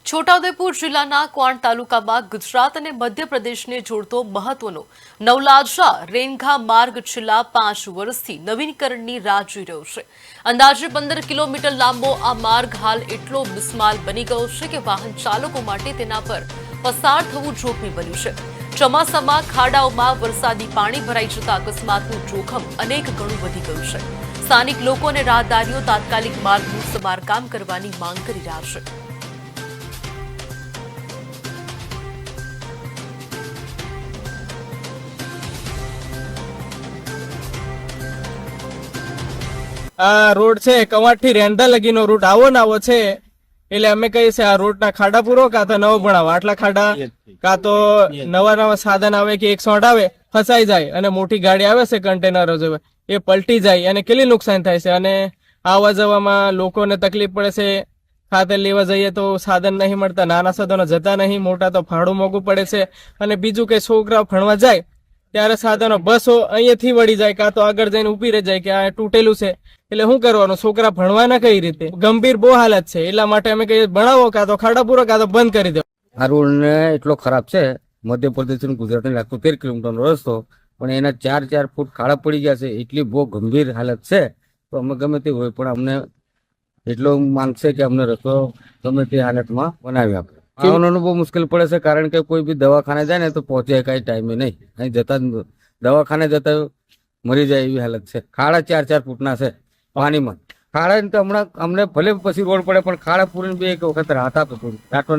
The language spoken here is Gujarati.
છોટાઉદેપુર જિલ્લાના ક્વાંટ તાલુકામાં ગુજરાત અને મધ્યપ્રદેશને જોડતો મહત્વનો નવલાજા રેનઘા માર્ગ છેલ્લા 5 વર્ષથી નવીનીકરણની રાહ જોઈ રહ્યો છે। અંદાજે 15 કિલોમીટર લાંબો આ માર્ગ હાલ એટલો બિસ્માલ બની ગયો છે કે વાહન ચાલકો માટે તેના પર પસાર થવું જોખમી બન્યું છે। ચોમાસામાં ખાડાઓમાં વરસાદી પાણી ભરાઈ જતા અકસ્માતનું જોખમ અનેક ગણું વધી ગયું છે। સ્થાનિક લોકો અને રાહદારીઓ તાત્કાલિક માર્ગનું સમારકામ કરવાની માંગ કરી રહ્યા છે। આ રોડ છે કવાંટ થી રેંધા લગીનો રૂટ આવો ને આવો છે એટલે અમે કહીએ છીએ આ રોડ ના ખાડા પૂરો કાં તો નવો બનાવો। આટલા ખાડા કાં તો નવા સાધન આવે કે 108 આવે ફસાઈ જાય અને મોટી ગાડી આવે છે કન્ટેનરો જેવા એ પલટી જાય અને કેટલી નુકસાન થાય છે અને આવવા જવામાં લોકોને તકલીફ પડે છે। ખાતર લેવા જઈએ તો સાધન નહીં મળતા, નાના સાધનો જતા નહીં, મોટા તો ભાડું મોંઘું પડે છે। અને બીજું કે છોકરાઓ ભણવા જાય ત્યારે સાધનો બસો અહીંયાથી વળી જાય કાં તો આગળ જઈને ઉભી રહી જાય કે આ તૂટેલું છે એટલે શું કરવાનું? છોકરા ભણવાના કઈ રીતે? ગંભીર બહુ હાલત છે। એટલા માટે અમે કહીએ ભણાવો કાં તો ખાડા પૂરો કાં તો બંધ કરી દો। આ રોડ ને એટલો ખરાબ છે, મધ્યપ્રદેશ અને ગુજરાતને લાગતો 13 કિલોમીટરનો રસ્તો, પણ એના 4 ફૂટ ખાડા પડી ગયા છે। એટલી બહુ ગંભીર હાલત છે। તો અમે ગમે તે હોય પણ અમને એટલો માંગ છે કે અમને રસ્તો ગમે તે હાલતમાં બનાવી આપે। આવવાનું બહુ મુશ્કેલ પડે છે, કારણ કે કોઈ બી દવાખાને જાય ને તો પહોંચે કઈ ટાઈમે નહીં। અહીં જતા દવાખાને જતા મરી જાય એવી હાલત છે। ખાડા 4 ફૂટના છે પાણીમાં। ખાડા તો હમણાં અમને ભલે પછી રોડ પડે પણ ખાડા પૂરીને બી એક વખત રાહત આપે।